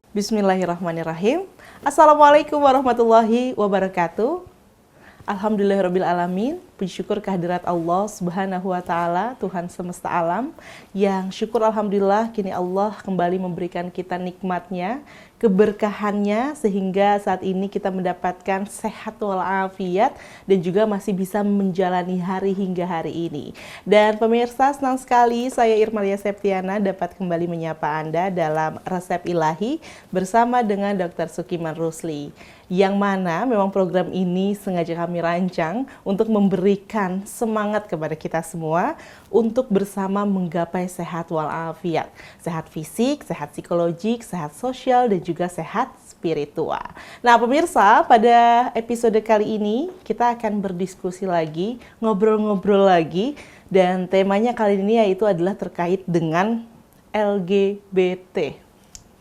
Bismillahirrahmanirrahim. Assalamualaikum warahmatullahi wabarakatuh. Alhamdulillahirrabbilalamin. Puji syukur kehadirat Allah Subhanahu wa Ta'ala, Tuhan semesta alam, yang syukur alhamdulillah kini Allah kembali memberikan kita nikmatnya, keberkahannya, sehingga saat ini kita mendapatkan sehat walafiat dan juga masih bisa menjalani hari hingga hari ini. Dan pemirsa, senang sekali saya Irmalia Septiana dapat kembali menyapa Anda dalam Resep Ilahi bersama dengan Dr. Sukiman Rusli, yang mana memang program ini sengaja kami rancang untuk memberikan semangat kepada kita semua untuk bersama menggapai sehat walafiat, sehat fisik, sehat psikologik, sehat sosial, dan juga sehat spiritual. Nah pemirsa, pada episode kali ini kita akan berdiskusi lagi, ngobrol-ngobrol lagi, dan temanya kali ini yaitu adalah terkait dengan LGBT,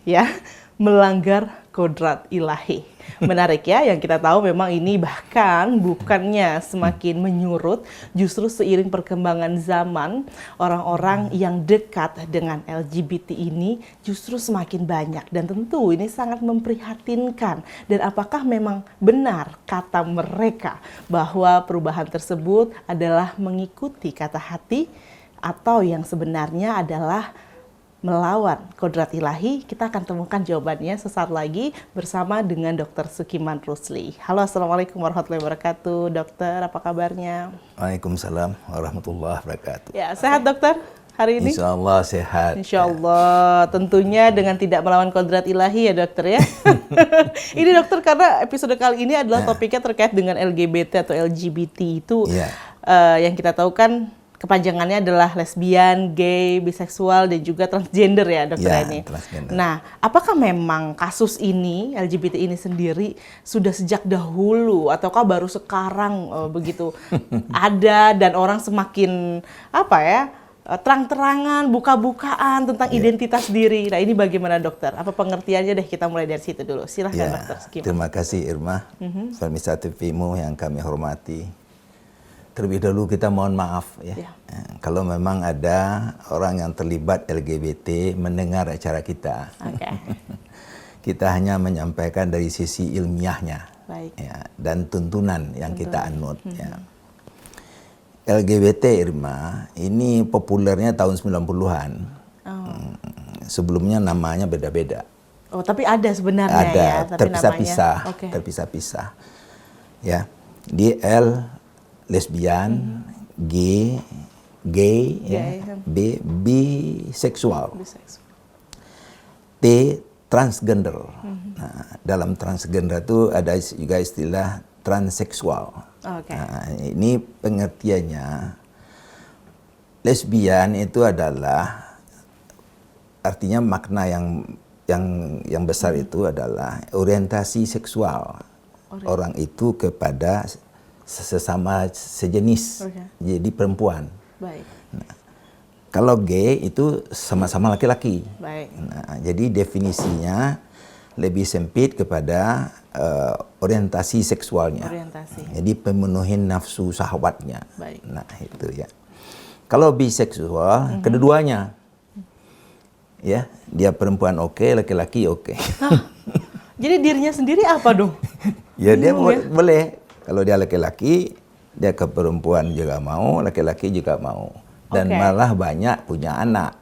ya, melanggar kodrat ilahi. Menarik ya, yang kita tahu memang ini bahkan bukannya semakin menyurut, justru seiring perkembangan zaman, orang-orang yang dekat dengan LGBT ini justru semakin banyak. Dan tentu ini sangat memprihatinkan. Dan apakah memang benar kata mereka bahwa perubahan tersebut adalah mengikuti kata hati, atau yang sebenarnya adalah melawan kodrat ilahi? Kita akan temukan jawabannya sesaat lagi bersama dengan Dr. Sukiman Rusli. Halo, assalamualaikum warahmatullahi wabarakatuh. Dokter, apa kabarnya? Waalaikumsalam warahmatullahi wabarakatuh. Ya, sehat dokter hari ini? Insya Allah sehat. Insya Allah, tentunya dengan tidak melawan kodrat ilahi ya dokter ya. Ini dokter, karena episode kali ini adalah topiknya terkait dengan LGBT atau LGBT itu, yang kita tahu kan kepanjangannya adalah lesbian, gay, biseksual, dan juga transgender ya dokter ini. Transgender. Nah, apakah memang kasus ini, LGBT ini sendiri, sudah sejak dahulu ataukah baru sekarang begitu ada dan orang semakin terang-terangan, buka-bukaan tentang identitas diri. Nah ini bagaimana dokter? Apa pengertiannya deh, kita mulai dari situ dulu. Silahkan dokter. Terima kasih Irma, Pemirsa TV-mu yang kami hormati. Terlebih dahulu kita mohon maaf ya. Kalau memang ada orang yang terlibat LGBT mendengar acara kita. Kita hanya menyampaikan dari sisi ilmiahnya. Ya, dan tuntunan yang kita anut. Ya. LGBT Irma ini populernya tahun 90-an. Sebelumnya namanya beda-beda. Oh, tapi ada sebenarnya ada, ya, terpisah-pisah, terpisah-pisah. Ya, di L lesbian, gay, biseksual, T transgender. Nah, dalam transgender itu ada juga istilah transseksual. Nah, ini pengertiannya, lesbian itu adalah, artinya makna yang besar itu adalah orientasi seksual orang itu kepada sesama sejenis, jadi perempuan. Nah, kalau gay itu sama-sama laki-laki. Nah, jadi definisinya lebih sempit kepada orientasi seksualnya. Jadi pemenuhi nafsu syahwatnya. Nah itu ya. Kalau biseksual, keduanya, ya, dia perempuan oke, laki-laki oke. Jadi dirinya sendiri apa dong? Ya dia boleh. Kalau dia laki-laki, dia ke perempuan juga mau, laki-laki juga mau. Dan malah banyak punya anak.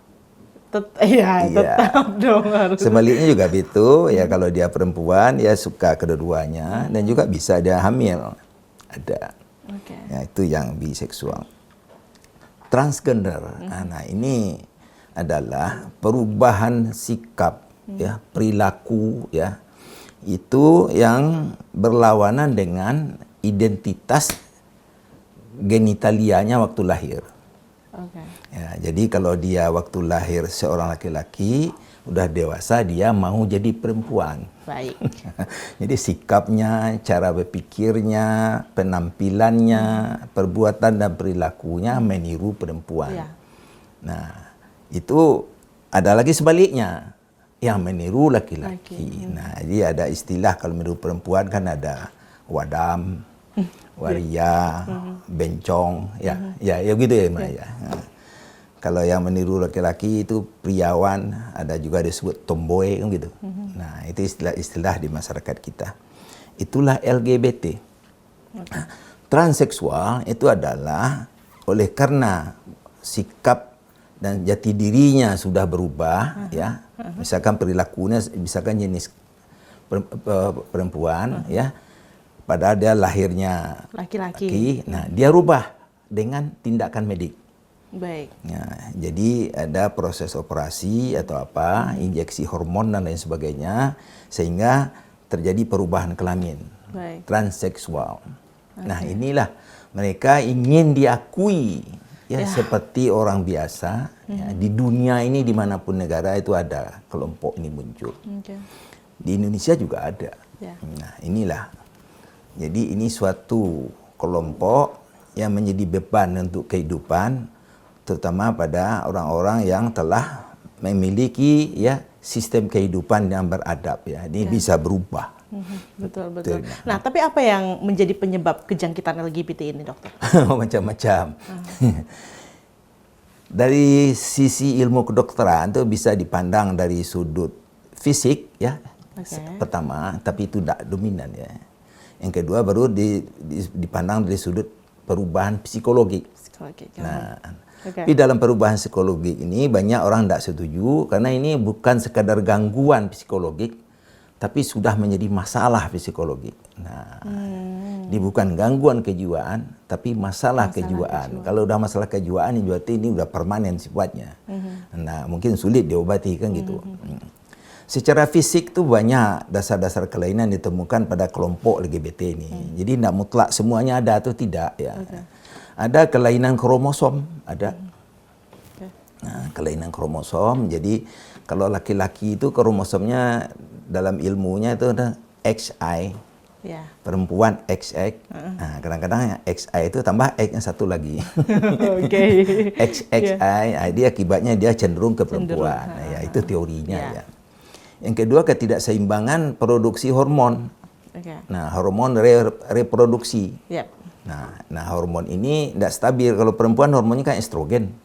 Tetap dong harus. Sebaliknya juga gitu, ya kalau dia perempuan, ya suka kedua-duanya, dan juga bisa dia hamil. Ada. Ya, itu yang biseksual. Transgender, nah ini adalah perubahan sikap, ya, perilaku, ya, itu yang berlawanan dengan identitas genitalianya waktu lahir. Ya, jadi kalau dia waktu lahir seorang laki-laki, udah dewasa dia mau jadi perempuan. Jadi sikapnya, cara berpikirnya, penampilannya, perbuatan dan perilakunya meniru perempuan. Nah, itu ada lagi sebaliknya, yang meniru laki-laki. Nah, jadi ada istilah kalau meniru perempuan kan ada wadam, waria, bencong, ya gitu ya, Maya. Kalau yang meniru laki-laki itu priawan, ada juga disebut tomboy kan gitu. Nah, itu istilah-istilah di masyarakat kita. Itulah LGBT. Transseksual itu adalah oleh karena sikap dan jati dirinya sudah berubah, ya. Misalkan perilakunya, misalkan jenis perempuan, ya. Padahal dia lahirnya laki-laki. Nah, dia rubah dengan tindakan medik. Baik. Nah, jadi ada proses operasi atau apa, injeksi hormon dan lain sebagainya, sehingga terjadi perubahan kelamin. Baik. Transseksual. Nah, inilah mereka ingin diakui ya seperti orang biasa. Ya, di dunia ini dimanapun negara itu ada kelompok ini muncul. Di Indonesia juga ada. Nah, inilah. Jadi ini suatu kelompok yang menjadi beban untuk kehidupan, terutama pada orang-orang yang telah memiliki ya sistem kehidupan yang beradab ya. Ini bisa berubah. Betul. Nah, tapi apa yang menjadi penyebab kejangkitan LGBT ini, dokter? Macam-macam. Dari sisi ilmu kedokteran itu bisa dipandang dari sudut fisik ya. Pertama, tapi itu tidak dominan ya. Yang kedua baru dipandang dari sudut perubahan psikologi. Nah, tapi dalam perubahan psikologi ini banyak orang tidak setuju karena ini bukan sekadar gangguan psikologik, tapi sudah menjadi masalah psikologi. Nah, ini bukan gangguan kejiwaan, tapi masalah kejiwaan. Kalau udah masalah kejiwaan, berarti ini udah permanen sifatnya. Nah, mungkin sulit diobati kan gitu. Secara fisik tuh banyak dasar-dasar kelainan ditemukan pada kelompok LGBT ini. Jadi tidak mutlak semuanya ada atau tidak ya. Ada kelainan kromosom, ada. Nah, kelainan kromosom. Jadi kalau laki-laki itu kromosomnya dalam ilmunya itu ada XI. Perempuan XX. Nah, kadang-kadang XI itu tambah X yang satu lagi. XXI, dia akibatnya dia cenderung ke perempuan. Nah, ya, itu teorinya ya. Yang kedua, ketidakseimbangan produksi hormon. Nah, hormon reproduksi. Nah, hormon ini tidak stabil. Kalau perempuan hormonnya kan estrogen.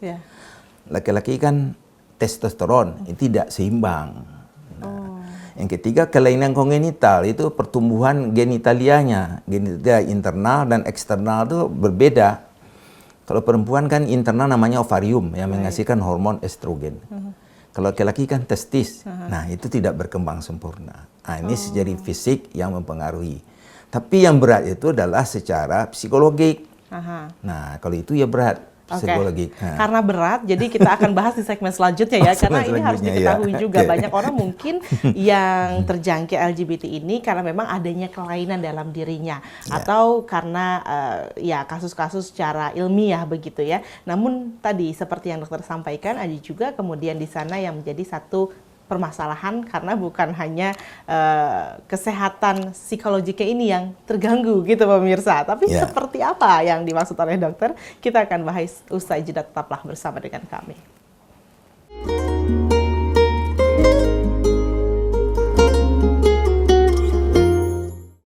Laki-laki kan testosteron. Ini tidak seimbang. Nah, yang ketiga, kelainan kongenital. Itu pertumbuhan genitalianya. Genitalia internal dan eksternal itu berbeda. Kalau perempuan kan internal namanya ovarium yang menghasilkan hormon estrogen. Kalau laki-laki kan testis, nah itu tidak berkembang sempurna. Nah, ini secara fisik yang mempengaruhi. Tapi yang berat itu adalah secara psikologik. Nah, kalau itu ya berat psikologik. Karena berat, jadi kita akan bahas di segmen selanjutnya ya. Karena ini harus diketahui juga banyak orang mungkin yang terjangkit LGBT ini karena memang adanya kelainan dalam dirinya atau karena ya kasus-kasus secara ilmiah begitu ya. Namun tadi seperti yang dokter sampaikan ada juga kemudian di sana yang menjadi satu permasalahan karena bukan hanya kesehatan psikologiknya ini yang terganggu gitu pemirsa, tapi seperti apa yang dimaksud oleh dokter, kita akan bahas usai jeda. Tetaplah bersama dengan kami.